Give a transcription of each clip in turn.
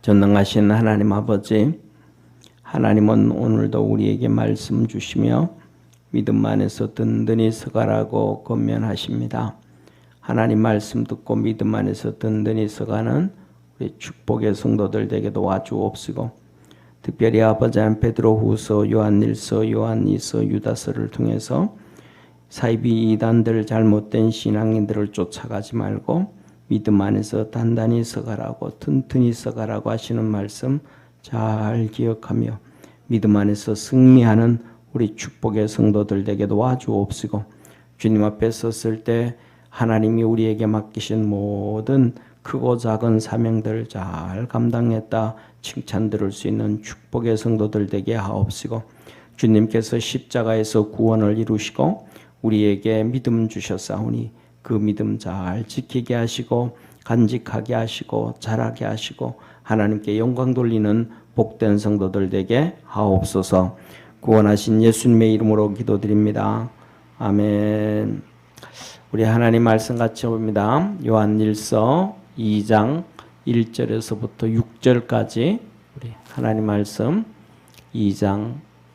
전능하신 하나님 아버지, 하나님은 오늘도 우리에게 말씀 주시며 믿음 안에서 든든히 서가라고 권면하십니다. 하나님 말씀 듣고 믿음 안에서 든든히 서가는 우리 축복의 성도들 되게 도와주옵시고, 특별히 아버지는 베드로후서, 요한일서, 요한이서, 유다서를 통해서 사이비 이단들, 잘못된 신앙인들을 쫓아가지 말고 믿음 안에서 단단히 서가라고, 튼튼히 서가라고 하시는 말씀 잘 기억하며 믿음 안에서 승리하는 우리 축복의 성도들 되게 도와주옵시고, 주님 앞에 섰을 때 하나님이 우리에게 맡기신 모든 크고 작은 사명들 잘 감당했다 칭찬 들을 수 있는 축복의 성도들 되게 하옵시고, 주님께서 십자가에서 구원을 이루시고 우리에게 믿음 주셨사오니 그 믿음 잘 지키게 하시고 간직하게 하시고 자라게 하시고 하나님께 영광 돌리는 복된 성도들 되게 하옵소서. 구원하신 예수님의 이름으로 기도드립니다. 아멘. 우리 하나님 말씀 같이 봅니다. 요한일서 2장 1절에서부터 6절까지 우리 하나님 말씀 2장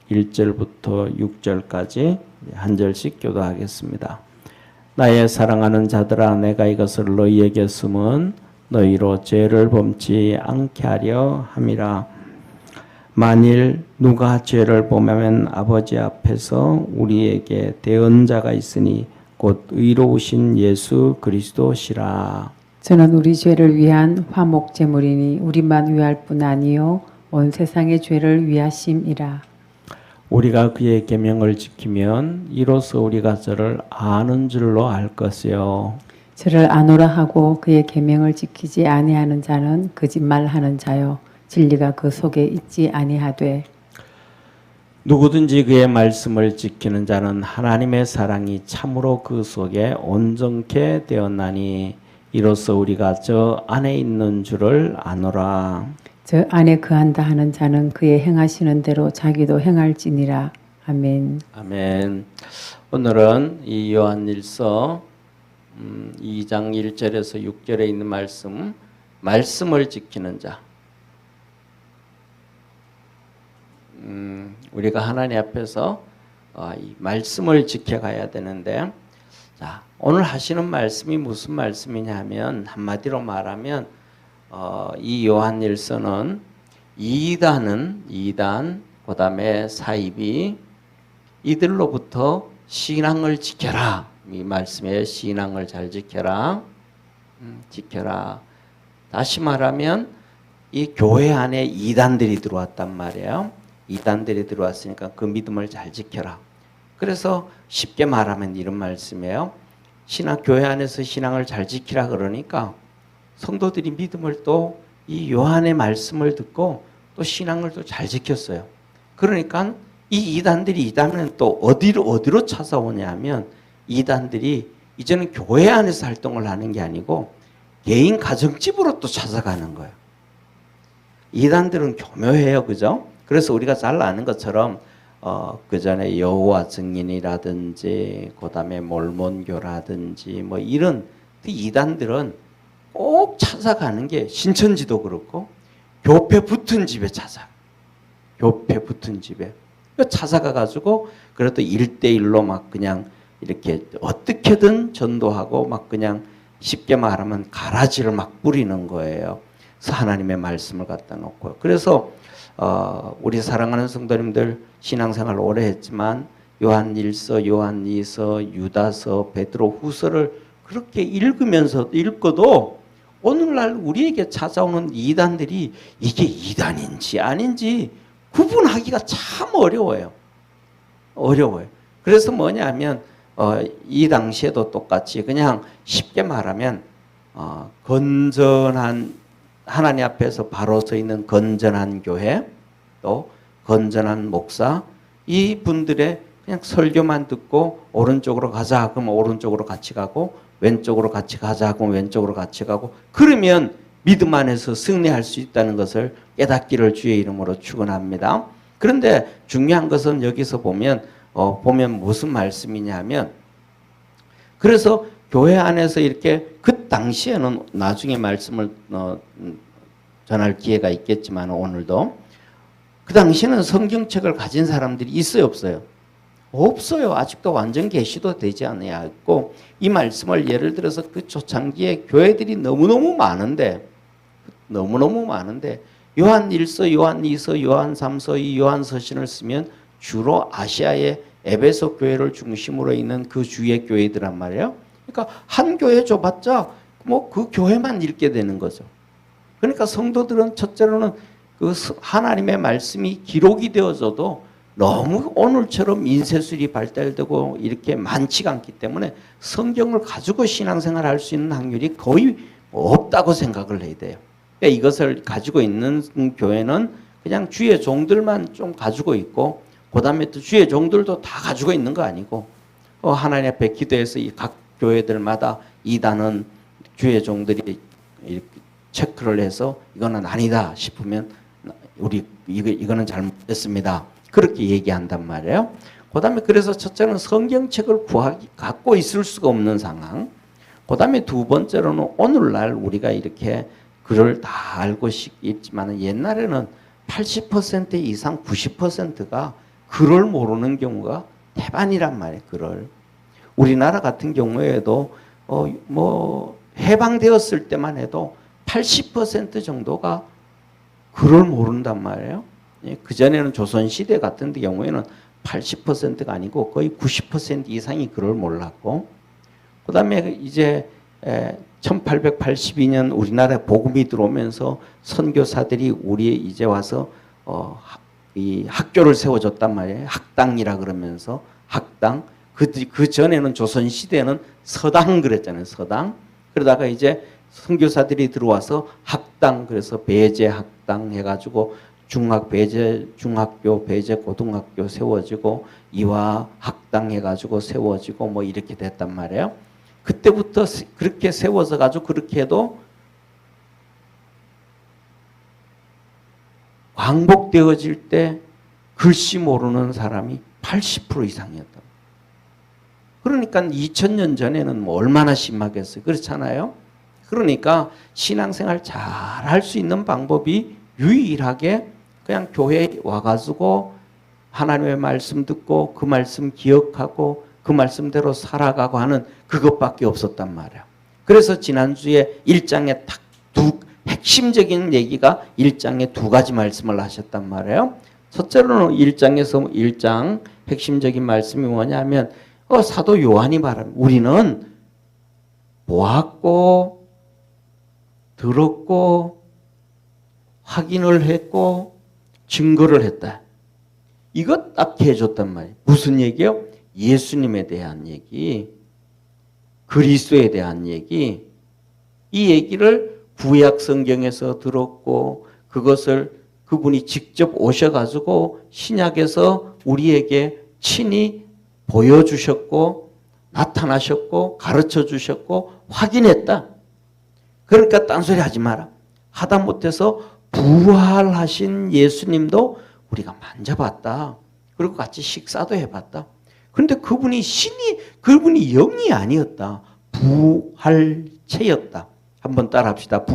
1절부터 6절까지 한 절씩 교도하겠습니다. 나의 사랑하는 자들아, 내가 이것을 너희에게 쓰면 너희로 죄를 범치 않게 하려 함이라. 만일 누가 죄를 범하면 아버지 앞에서 우리에게 대언자가 있으니 곧 의로우신 예수 그리스도시라. 저는 우리 죄를 위한 화목 제물이니 우리만 위할 뿐 아니요 온 세상의 죄를 위하심이라. 우리가 그의 계명을 지키면 이로써 우리가 저를 아는 줄로 알 것이요. 저를 아노라 하고 그의 계명을 지키지 아니하는 자는 거짓말하는 자요 진리가 그 속에 있지 아니하되. 누구든지 그의 말씀을 지키는 자는 하나님의 사랑이 참으로 그 속에 온전케 되었나니 이로써 우리가 저 안에 있는 줄을 아노라. 저 안에 거한다 하는 자는 그의 행하시는 대로 자기도 행할지니라. 아멘. 아멘. 오늘은 이 요한일서 2장 1절에서 6절에 있는 말씀을 지키는 자. 우리가 하나님 앞에서 이 말씀을 지켜가야 되는데, 자, 오늘 하시는 말씀이 무슨 말씀이냐 하면, 한마디로 말하면 이 요한일서는 이단, 그 다음에 사이비, 이들로부터 신앙을 지켜라. 이 말씀에 신앙을 잘 지켜라. 지켜라. 다시 말하면 이 교회 안에 이단들이 들어왔단 말이에요. 이단들이 들어왔으니까 그 믿음을 잘 지켜라. 그래서 쉽게 말하면 이런 말씀이에요. 교회 안에서 신앙을 잘 지키라 그러니까 성도들이 믿음을 또 이 요한의 말씀을 듣고 또 신앙을 또 잘 지켰어요. 그러니까 이 이단은 또 어디로 찾아오냐면, 이단들이 이제는 교회 안에서 활동을 하는 게 아니고 개인 가정집으로 또 찾아가는 거예요. 이단들은 교묘해요, 그죠? 그래서 우리가 잘 아는 것처럼 그 전에 여호와 증인이라든지 그다음에 몰몬교라든지 뭐 이런 이단들은 꼭 찾아가는 게, 신천지도 그렇고 교회 붙은 집에 교회 붙은 집에 찾아가 가지고 그래도 1대1로 막 그냥 이렇게 어떻게든 전도하고 막 그냥 쉽게 말하면 가라지를 막 뿌리는 거예요. 그래서 하나님의 말씀을 갖다 놓고요. 그래서 우리 사랑하는 성도님들 신앙생활 오래 했지만 요한일서, 요한이서, 유다서, 베드로후서를 그렇게 읽어도 오늘날 우리에게 찾아오는 이단들이 이게 이단인지 아닌지 구분하기가 참 어려워요. 그래서 뭐냐면 이 당시에도 똑같이 그냥 쉽게 말하면 건전한, 하나님 앞에서 바로 서 있는 건전한 교회, 또 건전한 목사, 이 분들의 그냥 설교만 듣고 오른쪽으로 가자 그러면 오른쪽으로 같이 가고, 왼쪽으로 같이 가자 그러면 왼쪽으로 같이 가고, 그러면 믿음 안에서 승리할 수 있다는 것을 깨닫기를 주의 이름으로 축원합니다. 그런데 중요한 것은 여기서 보면 무슨 말씀이냐 하면, 그래서 교회 안에서 이렇게 그 당시에는 나중에 말씀을 전할 기회가 있겠지만 오늘도 그 당시에는 성경책을 가진 사람들이 있어요, 없어요? 없어요. 아직도 완전 계시도 되지 않았고 이 말씀을 예를 들어서 그 초창기에 교회들이 너무너무 많은데 요한 1서, 요한 2서, 요한 3서, 이 요한 서신을 쓰면 주로 아시아의 에베소 교회를 중심으로 있는 그 주의 교회들란 말이에요. 그러니까 한 교회 줘봤자 뭐 그 교회만 읽게 되는 거죠. 그러니까 성도들은 첫째로는 그 하나님의 말씀이 기록이 되어져도 너무 오늘처럼 인쇄술이 발달되고 이렇게 많지가 않기 때문에 성경을 가지고 신앙생활을 할 수 있는 확률이 거의 없다고 생각을 해야 돼요. 그러니까 이것을 가지고 있는 교회는 그냥 주의 종들만 좀 가지고 있고 그 다음에 또 주의 종들도 다 가지고 있는 거 아니고 하나님 앞에 기도해서 이 각 교회들마다 이단은 주의 종들이 이렇게 체크를 해서 이거는 아니다 싶으면 우리 이거는 잘못됐습니다. 그렇게 얘기한단 말이에요. 그 다음에 그래서 첫째는 성경책을 갖고 있을 수가 없는 상황. 그 다음에 두 번째로는 오늘날 우리가 이렇게 글을 다 알고 있지만 옛날에는 80% 이상 90%가 글을 모르는 경우가 대반이란 말이에요. 글을. 우리나라 같은 경우에도 뭐 해방되었을 때만 해도 80% 정도가 글을 모른단 말이에요. 그전에는 조선시대 같은 경우에는 80%가 아니고 거의 90% 이상이 글을 몰랐고 그 다음에 이제 1882년 우리나라에 복음이 들어오면서 선교사들이 우리에 이제 와서 이 학교를 세워줬단 말이에요. 학당이라 그러면서 학당. 그 전에는 조선시대에는 서당 그랬잖아요. 서당. 그러다가 이제 선교사들이 들어와서 학당, 그래서 배제 학당 해가지고 중학교, 배제 고등학교 세워지고 이화 학당 해가지고 세워지고 뭐 이렇게 됐단 말이에요. 그때부터 그렇게 세워져 가지고 그렇게 해도 광복되어질 때 글씨 모르는 사람이 80% 이상이었다. 그러니까 2000년 전에는 뭐 얼마나 심하겠어요. 그렇잖아요. 그러니까 신앙생활 잘 할 수 있는 방법이 유일하게 그냥 교회에 와가지고 하나님의 말씀 듣고 그 말씀 기억하고 그 말씀대로 살아가고 하는 그것밖에 없었단 말이에요. 그래서 지난주에 1장에 딱 핵심적인 얘기가 1장에 두 가지 말씀을 하셨단 말이에요. 첫째로는 1장 핵심적인 말씀이 뭐냐면 사도 요한이 말합니다. 우리는 보았고 들었고 확인을 했고 증거를 했다. 이것 딱 해줬단 말이에요. 무슨 얘기요? 예수님에 대한 얘기, 그리스도에 대한 얘기. 이 얘기를 구약 성경에서 들었고 그것을 그분이 직접 오셔가지고 신약에서 우리에게 친히 보여주셨고 나타나셨고 가르쳐 주셨고 확인했다. 그러니까 딴소리 하지 마라. 하다못해서 부활하신 예수님도 우리가 만져봤다. 그리고 같이 식사도 해봤다. 그런데 그분이 영이 아니었다. 부활체였다. 한번 따라 합시다.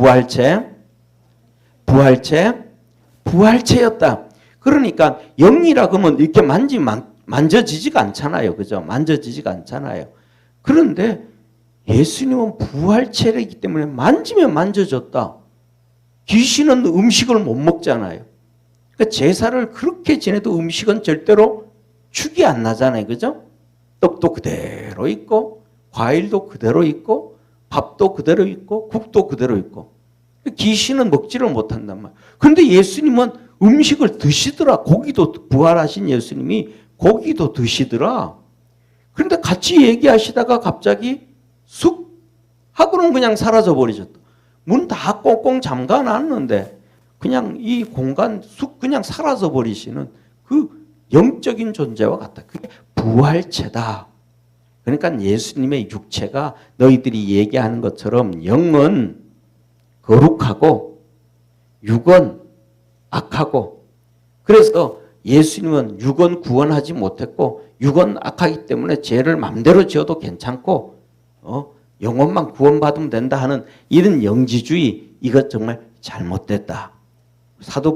부활체였다. 그러니까 영이라 그러면 이렇게 만져지지가 않잖아요. 그죠? 만져지지가 않잖아요. 그런데 예수님은 부활체이기 때문에 만지면 만져졌다. 귀신은 음식을 못 먹잖아요. 그러니까 제사를 그렇게 지내도 음식은 절대로 축이 안 나잖아요. 그죠? 떡도 그대로 있고 과일도 그대로 있고 밥도 그대로 있고 국도 그대로 있고 귀신은 먹지를 못한단 말이에요. 그런데 예수님은 음식을 드시더라. 고기도 부활하신 예수님이 고기도 드시더라. 그런데 같이 얘기하시다가 갑자기 쑥 하고는 그냥 사라져 버리셨다. 문 다 꽁꽁 잠가 놨는데 그냥 이 공간 쑥 그냥 사라져 버리시는 그 영적인 존재와 같다. 그게 부활체다. 그러니까 예수님의 육체가 너희들이 얘기하는 것처럼 영은 거룩하고 육은 악하고 그래서 예수님은 육은 구원하지 못했고 육은 악하기 때문에 죄를 마음대로 지어도 괜찮고 영혼만 구원받으면 된다 하는 이런 영지주의 이것 정말 잘못됐다. 사도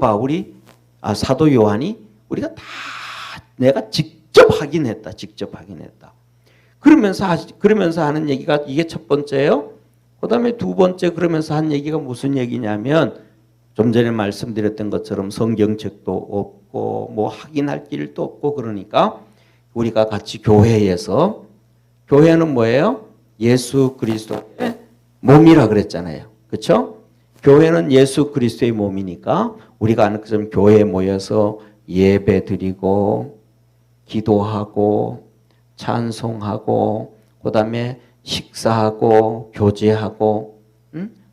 요한이 우리가 다 내가 직접 확인했다. 그러면서 하는 얘기가 이게 첫 번째예요. 그 다음에 두 번째 그러면서 한 얘기가 무슨 얘기냐면 좀 전에 말씀드렸던 것처럼 성경책도 없고 뭐 확인할 길도 없고 그러니까 우리가 같이 교회에서 교회는 뭐예요? 예수 그리스도의 몸이라 그랬잖아요. 그렇죠? 교회는 예수 그리스도의 몸이니까 우리가 아는 것처럼 교회에 모여서 예배 드리고 기도하고 찬송하고 그다음에 식사하고 교제하고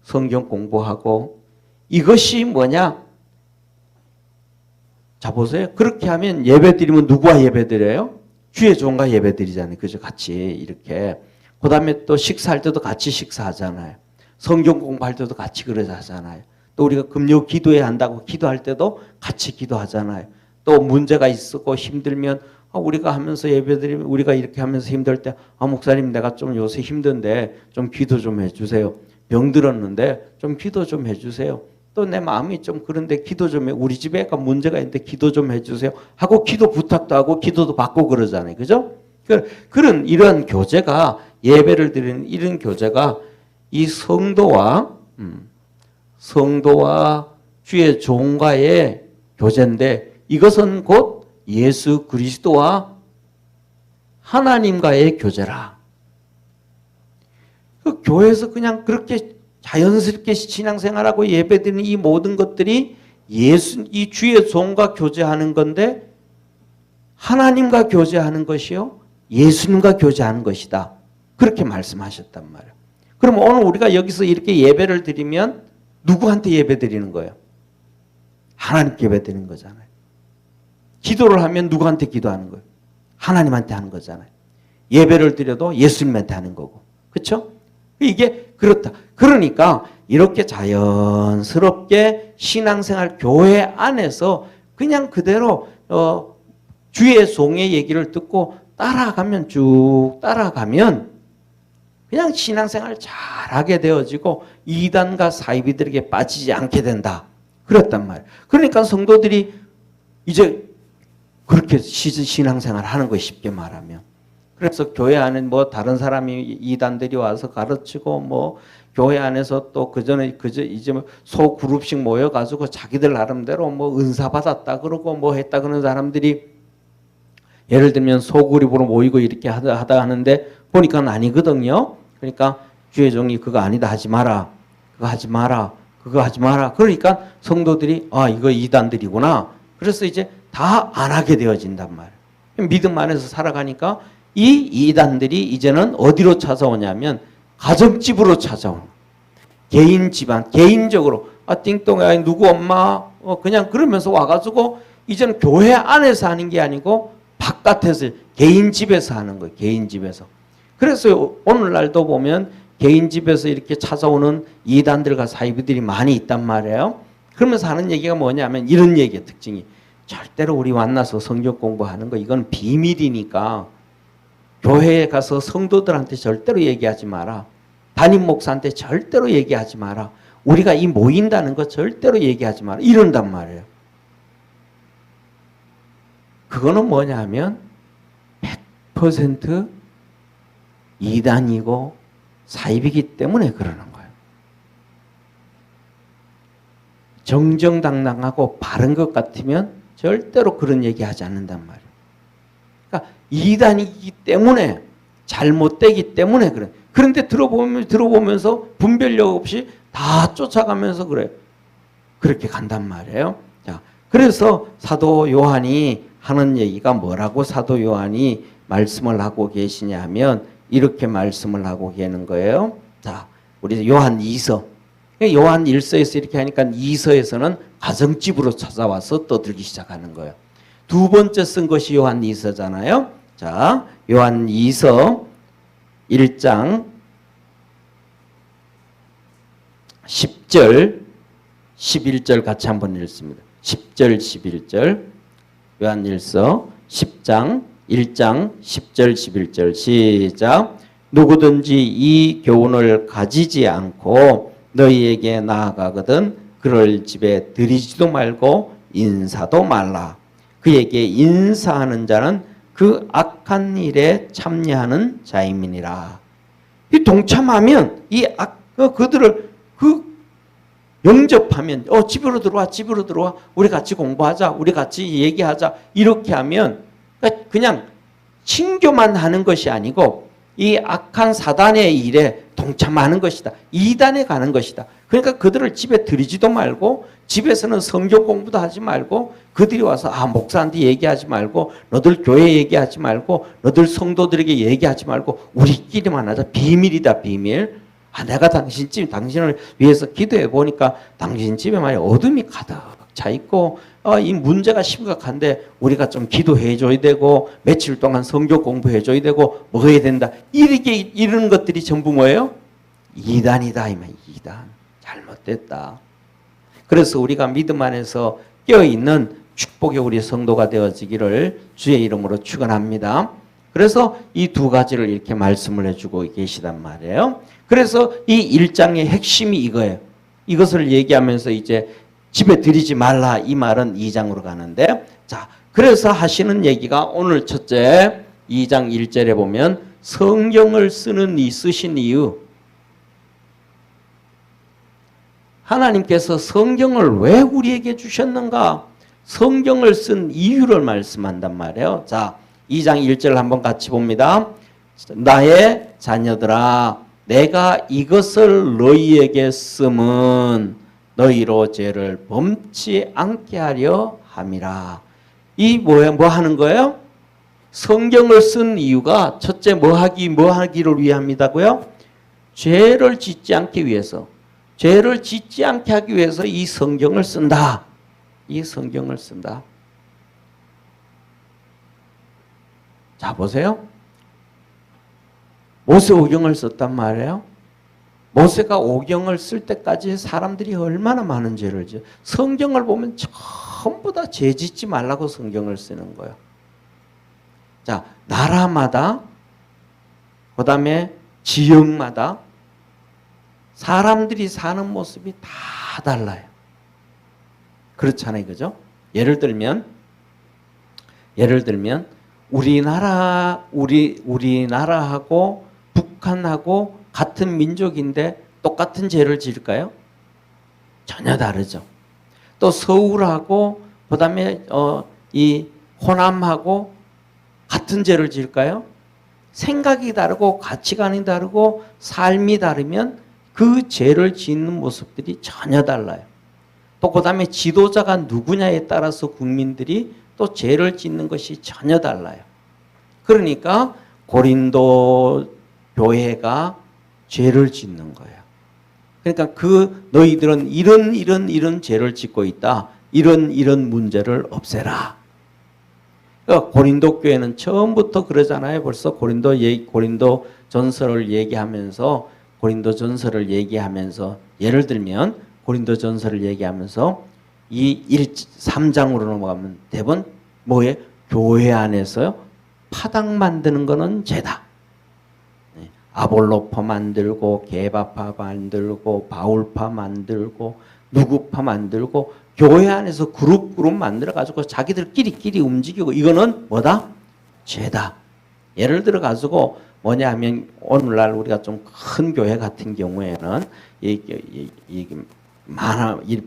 성경 공부하고 이것이 뭐냐? 자 보세요. 그렇게 하면 예배 드리면 누구와 예배 드려요? 주의 종과 예배 드리잖아요. 그죠? 같이 이렇게. 그다음에 또 식사할 때도 같이 식사하잖아요. 성경 공부할 때도 같이 그러자 하잖아요. 또 우리가 금요 기도해야 한다고 기도할 때도 같이 기도하잖아요. 또 문제가 있고 힘들면 우리가 하면서 예배드리면 우리가 이렇게 하면서 힘들 때 목사님 내가 좀 요새 힘든데 좀 기도 좀 해주세요. 병 들었는데 좀 기도 좀 해주세요. 또 내 마음이 좀 그런데 기도 좀 해. 우리 집에 약간 문제가 있는데 기도 좀 해주세요. 하고 기도 부탁도 하고 기도도 받고 그러잖아요. 그죠? 그런 이런 교제가 예배를 드리는 이런 교제가 이 성도와 주의 종과의 교제인데 이것은 곧 예수 그리스도와 하나님과의 교제라. 그 교회에서 그냥 그렇게 자연스럽게 신앙생활하고 예배드리는 이 모든 것들이 이 주의 종과 교제하는 건데 하나님과 교제하는 것이요 예수님과 교제하는 것이다. 그렇게 말씀하셨단 말이에요. 그럼 오늘 우리가 여기서 이렇게 예배를 드리면 누구한테 예배 드리는 거예요? 하나님께 예배 드리는 거잖아요. 기도를 하면 누구한테 기도하는 거예요? 하나님한테 하는 거잖아요. 예배를 드려도 예수님한테 하는 거고. 그렇죠? 이게 그렇다. 그러니까 이렇게 자연스럽게 신앙생활 교회 안에서 그냥 그대로 주의 종의 얘기를 듣고 쭉 따라가면 그냥 신앙생활 잘하게 되어지고 이단과 사이비들에게 빠지지 않게 된다. 그랬단 말이에요. 그러니까 성도들이 이제 그렇게 신앙생활 하는 거예요. 쉽게 말하면. 그래서 교회 안에 뭐 다른 사람이 이단들이 와서 가르치고 뭐 교회 안에서 또 이제 뭐 소그룹씩 모여가지고 자기들 나름대로 뭐 은사 받았다 그러고 뭐 했다 그러는 사람들이 예를 들면 소그룹으로 모이고 이렇게 하다 하는데 보니까 아니거든요. 그러니까 주의 종이 그거 아니다 하지 마라. 그거 하지 마라. 그러니까 성도들이 이거 이단들이구나. 그래서 이제 다 안 하게 되어진단 말이에요. 믿음 안에서 살아가니까 이 이단들이 이제는 어디로 찾아오냐면 가정집으로 찾아오는 개인 집안, 개인적으로 띵똥아 누구 엄마 그냥 그러면서 와가지고 이제는 교회 안에서 하는 게 아니고 바깥에서 개인 집에서 하는 거예요. 개인 집에서. 그래서 오늘날도 보면 개인 집에서 이렇게 찾아오는 이단들과 사이비들이 많이 있단 말이에요. 그러면서 하는 얘기가 뭐냐면 이런 얘기의 특징이 절대로 우리 만나서 성경 공부하는 거 이건 비밀이니까 교회에 가서 성도들한테 절대로 얘기하지 마라. 담임 목사한테 절대로 얘기하지 마라. 우리가 이 모인다는 거 절대로 얘기하지 마라. 이런단 말이에요. 그거는 뭐냐 하면 100% 이단이고 사입이기 때문에 그러는 거예요. 정정당당하고 바른 것 같으면 절대로 그런 얘기하지 않는단 말이에요. 그러니까 이단이기 때문에 잘못되기 때문에 그래. 그런데 들어보면서 분별력 없이 다 쫓아가면서 그래요. 그렇게 간단 말이에요. 자, 그래서 사도 요한이 하는 얘기가 뭐라고 사도 요한이 말씀을 하고 계시냐 하면 이렇게 말씀을 하고 계는 거예요. 자, 우리 요한 2서. 요한 1서에서 이렇게 하니까 2서에서는 가정집으로 찾아와서 떠들기 시작하는 거예요. 두 번째 쓴 것이 요한 2서잖아요. 자, 요한 2서 1장 10절, 11절 같이 한번 읽습니다. 10절, 11절. 요한 1서 10장 1장 10절 11절 시작. 누구든지 이 교훈을 가지지 않고 너희에게 나아가거든 그를 집에 들이지도 말고 인사도 말라. 그에게 인사하는 자는 그 악한 일에 참여하는 자임이니라. 이 동참하면 그들을 영접하면 집으로 들어와 우리 같이 공부하자 우리 같이 얘기하자 이렇게 하면 그냥 친교만 하는 것이 아니고 이 악한 사단의 일에 동참하는 것이다. 이단에 가는 것이다. 그러니까 그들을 집에 들이지도 말고 집에서는 성경 공부도 하지 말고 그들이 와서 목사한테 얘기하지 말고 너들 교회 얘기하지 말고 너들 성도들에게 얘기하지 말고 우리끼리만 하자. 비밀이다 비밀. 내가 당신을 위해서 기도해 보니까 당신 집에 말이야 어둠이 가득 차 있고 이 문제가 심각한데 우리가 좀 기도해 줘야 되고 며칠 동안 성경 공부해 줘야 되고 뭐 해야 된다. 이런 것들이 전부 뭐예요? 이단이다 이 말. 이단. 잘못됐다. 그래서 우리가 믿음 안에서 깨어있는 축복의 우리 성도가 되어지기를 주의 이름으로 축원합니다. 그래서 이 두 가지를 이렇게 말씀을 해주고 계시단 말이에요. 그래서 이 1장의 핵심이 이거예요. 이것을 얘기하면서 이제 집에 들이지 말라 이 말은 2장으로 가는데 자 그래서 하시는 얘기가 오늘 첫째 2장 1절에 보면 성경을 쓰신 이유 하나님께서 성경을 왜 우리에게 주셨는가 성경을 쓴 이유를 말씀한단 말이에요. 자 2장 1절 한번 같이 봅니다. 나의 자녀들아 내가 이것을 너희에게 쓰면 너희로 죄를 범치 않게 하려 함이라. 이 뭐 하는 거예요? 성경을 쓴 이유가 첫째 뭐 하기를 위함이다고요? 죄를 짓지 않기 위해서. 죄를 짓지 않게 하기 위해서 이 성경을 쓴다. 이 성경을 쓴다. 자 보세요. 모세 오경을 썼단 말이에요. 모세가 오경을 쓸 때까지 사람들이 얼마나 많은 죄를 지어. 성경을 보면 전부 다 죄 짓지 말라고 성경을 쓰는 거예요. 자, 나라마다 그 다음에 지역마다 사람들이 사는 모습이 다 달라요. 그렇잖아요. 그죠? 예를 들면 우리나라하고 북한하고 같은 민족인데 똑같은 죄를 지을까요? 전혀 다르죠. 또 서울하고 그다음에 이 호남하고 같은 죄를 지을까요? 생각이 다르고 가치관이 다르고 삶이 다르면 그 죄를 짓는 모습들이 전혀 달라요. 또 그다음에 지도자가 누구냐에 따라서 국민들이 또 죄를 짓는 것이 전혀 달라요. 그러니까 고린도 교회가 죄를 짓는 거예요. 그러니까 너희들은 이런 죄를 짓고 있다. 이런 문제를 없애라. 그러니까 고린도 교회는 처음부터 그러잖아요. 벌써 고린도 전서를 얘기하면서 예를 들면 고린도 전서를 얘기하면서 이 3장으로 넘어가면 대부분 뭐예요? 교회 안에서요. 파당 만드는 거는 죄다. 아볼로파 만들고 게바파 만들고 바울파 만들고 누구파 만들고 교회 안에서 그룹 만들어 가지고 자기들끼리 움직이고 이거는 뭐다? 죄다. 예를 들어 가지고 뭐냐 하면 오늘날 우리가 좀 큰 교회 같은 경우에는 이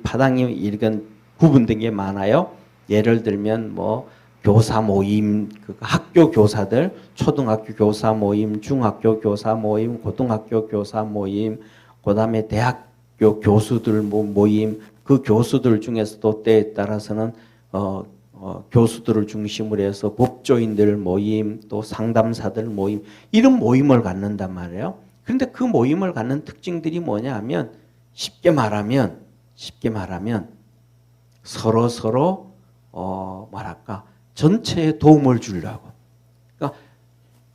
파당이 이런 구분된 게 많아요. 예를 들면 뭐 교사 모임, 학교 교사들, 초등학교 교사 모임, 중학교 교사 모임, 고등학교 교사 모임, 그다음에 대학교 교수들 모임, 그 교수들 중에서도 때에 따라서는 교수들을 중심으로 해서 법조인들 모임, 또 상담사들 모임, 이런 모임을 갖는단 말이에요. 그런데 그 모임을 갖는 특징들이 뭐냐 하면 쉽게 말하면 서로 전체에 도움을 주려고. 그러니까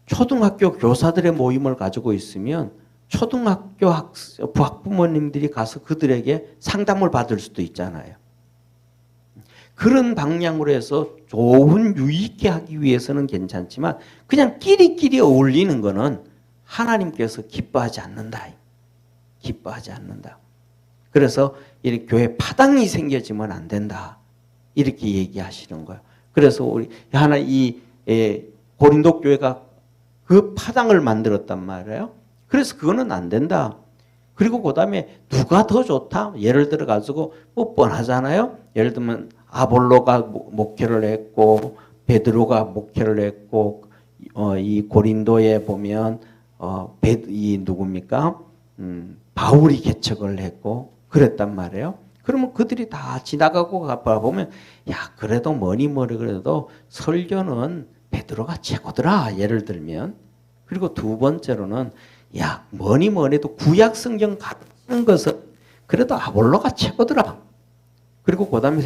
초등학교 교사들의 모임을 가지고 있으면 초등학교 학부모님들이 가서 그들에게 상담을 받을 수도 있잖아요. 그런 방향으로 해서 좋은 유익하게 하기 위해서는 괜찮지만 그냥 끼리끼리 어울리는 거는 하나님께서 기뻐하지 않는다. 기뻐하지 않는다. 그래서 이렇게 교회 파당이 생겨지면 안 된다. 이렇게 얘기하시는 거예요. 그래서 우리 하나 고린도 교회가 그 파당을 만들었단 말이에요. 그래서 그거는 안 된다. 그리고 그 다음에 누가 더 좋다? 예를 들어 가지고 뭐 뻔하잖아요. 예를 들면 아볼로가 목회를 했고 베드로가 목회를 했고 이 고린도에 보면 이 누굽니까? 바울이 개척을 했고 그랬단 말이에요. 그러면 그들이 다 지나가고 가보면 야 그래도 뭐니 그래도 설교는 베드로가 최고더라. 예를 들면 그리고 두 번째로는 야 뭐니 해도 구약 성경 같은 것은 그래도 아볼로가 최고더라. 그리고 그다음에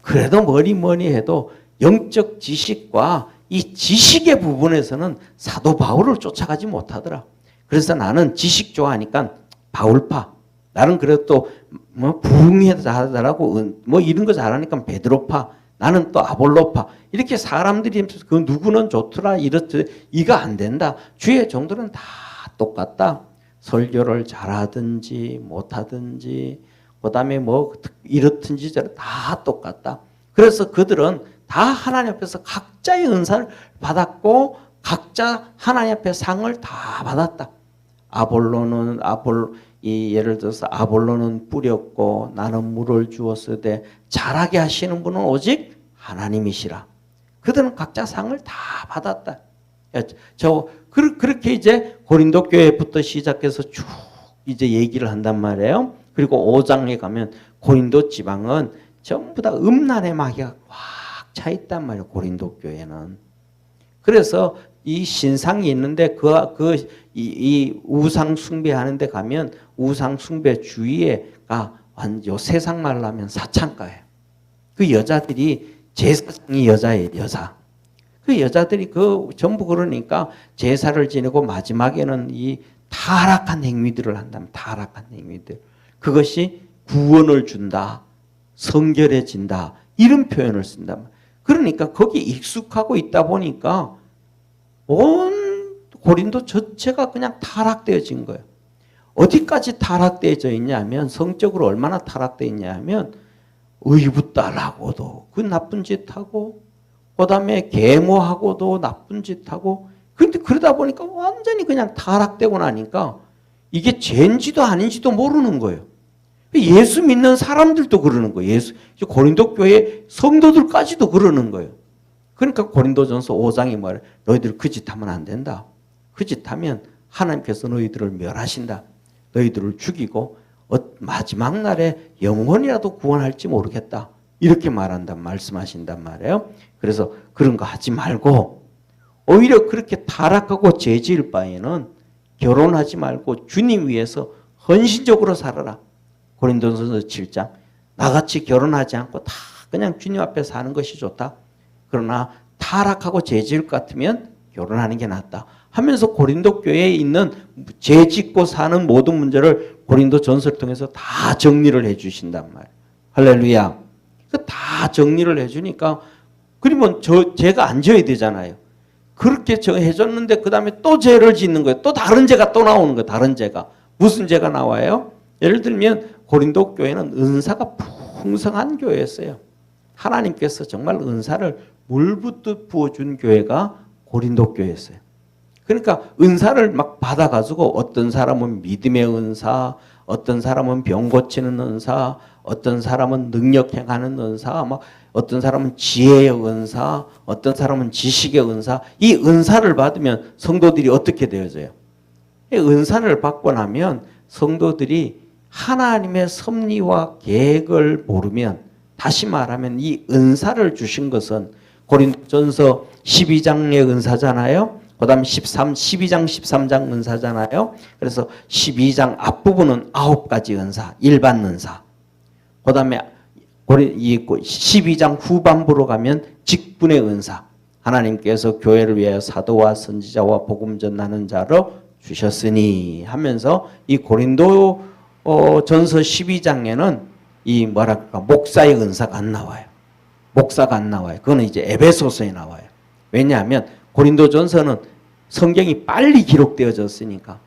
그래도 뭐니 해도 영적 지식과 이 지식의 부분에서는 사도 바울을 쫓아가지 못하더라. 그래서 나는 지식 좋아하니까 바울파. 나는 그래도 뭐 부흥회 잘하더라고 뭐 이런 거 잘하니까 베드로파. 나는 또 아볼로파. 이렇게 사람들이 그 누구는 좋더라 이렇듯 이거 안 된다. 주의 종들은 다 똑같다. 설교를 잘하든지 못하든지 그다음에 뭐 이렇든지 다 똑같다. 그래서 그들은 다 하나님 앞에서 각자의 은사를 받았고 각자 하나님 앞에 상을 다 받았다. 예를 들어서 아볼로는 뿌렸고 나는 물을 주었으되 자라게 하시는 분은 오직 하나님이시라. 그들은 각자 상을 다 받았다. 그렇게 이제 고린도 교회부터 시작해서 쭉 이제 얘기를 한단 말이에요. 그리고 5장에 가면 고린도 지방은 전부 다 음란의 마귀가 꽉 차 있단 말이에요. 고린도 교회는. 그래서 이 신상이 있는데 이 우상 숭배하는 데 가면 우상 숭배 주위에가 완전 세상 말로 하면 사창가예요. 그 여자들이 제사장이 여자예요. 여자. 그 여자들이 전부 그러니까 제사를 지내고 마지막에는 이 타락한 행위들을 한다면 타락한 행위들. 그것이 구원을 준다. 성결해진다. 이런 표현을 쓴단 말이에요. 그러니까 거기에 익숙하고 있다 보니까 온 고린도 전체가 그냥 타락되어진 거예요. 어디까지 타락되어져 있냐면 성적으로 얼마나 타락되어 있냐면 의붓달하고도 그 나쁜 짓 하고 그다음에 계모하고도 나쁜 짓 하고 그런데 그러다 보니까 완전히 그냥 타락되고 나니까 이게 죄인지도 아닌지도 모르는 거예요. 예수 믿는 사람들도 그러는 거예요. 고린도 교회 성도들까지도 그러는 거예요. 그러니까 고린도전서 5장이 말해 너희들 그 짓 하면 안 된다. 그 짓 하면 하나님께서 너희들을 멸하신다. 너희들을 죽이고 마지막 날에 영혼이라도 구원할지 모르겠다. 이렇게 말씀하신단 말이에요. 그래서 그런 거 하지 말고 오히려 그렇게 타락하고 죄지을 바에는 결혼하지 말고 주님 위해서 헌신적으로 살아라. 고린도전서 7장 나같이 결혼하지 않고 다 그냥 주님 앞에 사는 것이 좋다. 그러나 타락하고 죄지을 것 같으면 결혼하는 게 낫다. 하면서 고린도 교회에 있는 죄 짓고 사는 모든 문제를 고린도 전서를 통해서 다 정리를 해 주신단 말이에요. 할렐루야. 다 정리를 해 주니까 그러면 죄가 안 져야 되잖아요. 그렇게 해줬는데 그 다음에 또 죄를 짓는 거예요. 또 다른 죄가 또 나오는 거예요. 다른 죄가. 무슨 죄가 나와요? 예를 들면 고린도 교회는 은사가 풍성한 교회였어요. 하나님께서 정말 은사를 물붓듯 부어준 교회가 고린도 교회였어요. 그러니까 은사를 막 받아가지고 어떤 사람은 믿음의 은사, 어떤 사람은 병 고치는 은사, 어떤 사람은 능력 행하는 은사, 막 어떤 사람은 지혜의 은사, 어떤 사람은 지식의 은사. 이 은사를 받으면 성도들이 어떻게 되어져요? 이 은사를 받고 나면 성도들이 하나님의 섭리와 계획을 모르면 다시 말하면 이 은사를 주신 것은 고린도전서 12장의 은사잖아요. 그 다음 12장 13장 은사잖아요. 그래서 12장 앞부분은 9가지 은사, 일반 은사. 그 다음에 12장 후반부로 가면 직분의 은사. 하나님께서 교회를 위하여 사도와 선지자와 복음 전하는 자로 주셨으니 하면서 이 고린도 전서 12장에는 이 목사의 은사가 안 나와요. 목사가 안 나와요. 그거는 이제 에베소서에 나와요. 왜냐하면 고린도전서는 성경이 빨리 기록되어졌으니까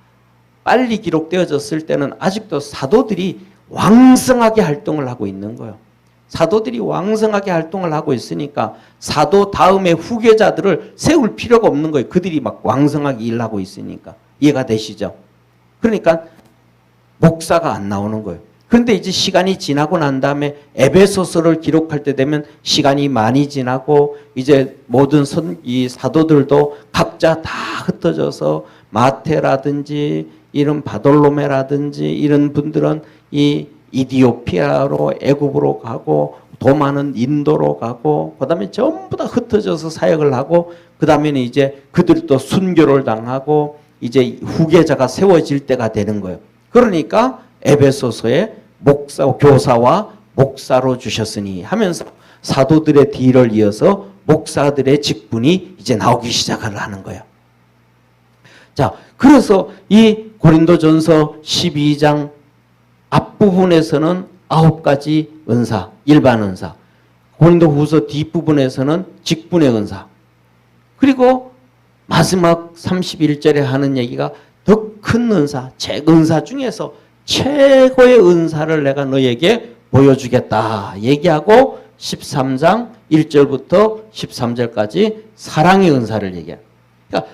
빨리 기록되어졌을 때는 아직도 사도들이 왕성하게 활동을 하고 있는 거예요. 사도들이 왕성하게 활동을 하고 있으니까 사도 다음에 후계자들을 세울 필요가 없는 거예요. 그들이 막 왕성하게 일하고 있으니까. 이해가 되시죠? 그러니까 목사가 안 나오는 거예요. 그런데 이제 시간이 지나고 난 다음에 에베소서를 기록할 때 되면 시간이 많이 지나고 이제 모든 이 사도들도 각자 다 흩어져서 마테라든지 이런 바돌로메라든지 이런 분들은 이 이디오피아로 애굽으로 가고 도마는 인도로 가고 그다음에 전부 다 흩어져서 사역을 하고 그다음에는 이제 그들도 순교를 당하고 이제 후계자가 세워질 때가 되는 거예요. 그러니까 에베소서에 목사, 교사와 목사로 주셨으니 하면서 사도들의 뒤를 이어서 목사들의 직분이 이제 나오기 시작을 하는 거예요. 자, 그래서 이 고린도전서 12장 앞부분에서는 9가지 은사, 일반 은사. 고린도후서 뒷부분에서는 직분의 은사. 그리고 마지막 31절에 하는 얘기가 더 큰 은사, 은사 중에서 최고의 은사를 내가 너에게 보여주겠다 얘기하고 13장 1절부터 13절까지 사랑의 은사를 얘기해요. 그러니까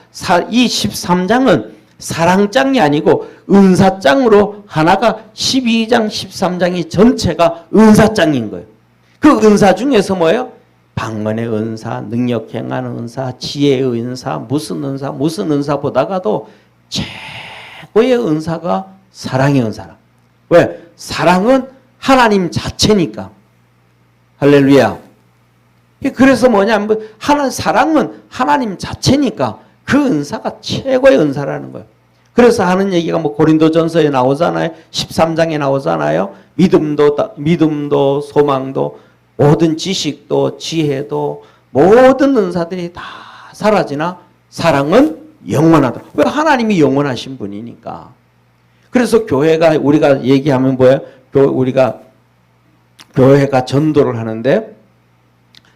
이 13장은 사랑장이 아니고 은사장으로 하나가 12장 13장이 전체가 은사장인 거예요. 그 은사 중에서 뭐예요? 방언의 은사, 능력 행하는 은사, 지혜의 은사, 무슨 은사 보다가도 최고의 은사가 사랑의 은사라. 왜? 사랑은 하나님 자체니까. 할렐루야. 그래서 뭐냐면 사랑은 하나님 자체니까 그 은사가 최고의 은사라는 거예요. 그래서 하는 얘기가 뭐 고린도전서에 나오잖아요. 13장에 나오잖아요. 믿음도 소망도 모든 지식도 지혜도 모든 은사들이 다 사라지나 사랑은 영원하다. 왜? 하나님이 영원하신 분이니까. 그래서 교회가 우리가 얘기하면 뭐예요? 우리가 교회가 전도를 하는데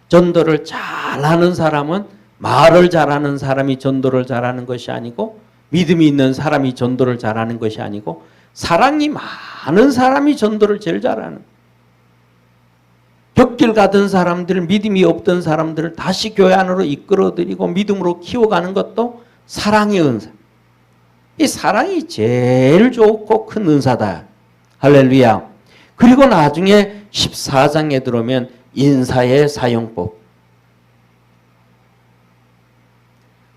전도를 잘하는 사람은 말을 잘하는 사람이 전도를 잘하는 것이 아니고 믿음이 있는 사람이 전도를 잘하는 것이 아니고 사랑이 많은 사람이 전도를 제일 잘하는. 벽길 가던 사람들, 믿음이 없던 사람들을 다시 교회 안으로 이끌어들이고 믿음으로 키워가는 것도 사랑의 은사. 이 사랑이 제일 좋고 큰 은사다. 할렐루야. 그리고 나중에 14장에 들어오면 인사의 사용법.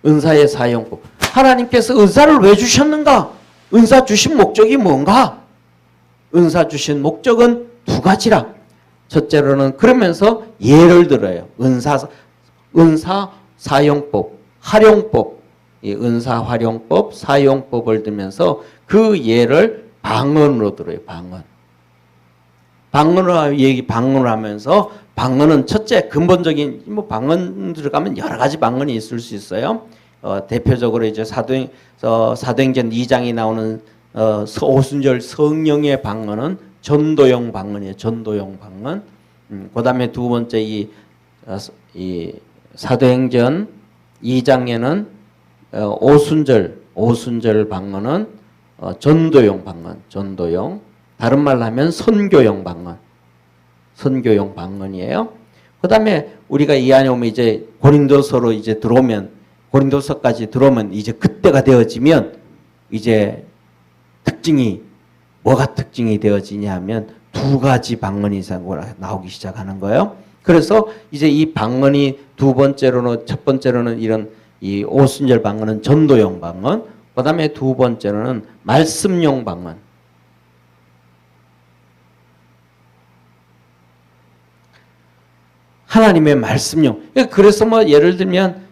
은사의 사용법. 하나님께서 은사를 왜 주셨는가? 은사 주신 목적이 뭔가? 은사 주신 목적은 두 가지라. 첫째로는 그러면서 예를 들어요. 은사 사용법, 활용법. 이 은사 활용법, 사용법을 들면서 그 예를 방언으로 들어요. 방언을 하면서 방언은 첫째 근본적인 뭐 방언 들어가면 여러 가지 방언이 있을 수 있어요. 대표적으로 이제 사도행전 2장이 나오는 오순절 성령의 방언은 전도용 방언이에요. 전도용 방언. 그다음에 두 번째 이 사도행전 2장에는 오순절 방언은 전도용 방언, 전도용. 다른 말로 하면 선교용 방언이에요. 그다음에 우리가 이 안에 오면 이제 고린도서로 이제 고린도서까지 들어오면 이제 그때가 되어지면 이제 뭐가 특징이 되어지냐 하면 두 가지 방언이 이상으로 나오기 시작하는 거예요. 그래서 이제 이 방언이 첫 번째로는 이런 이 오순절 방언은 전도용 방언, 그다음에 두 번째로는 말씀용 방언. 하나님의 말씀용. 그래서 뭐 예를 들면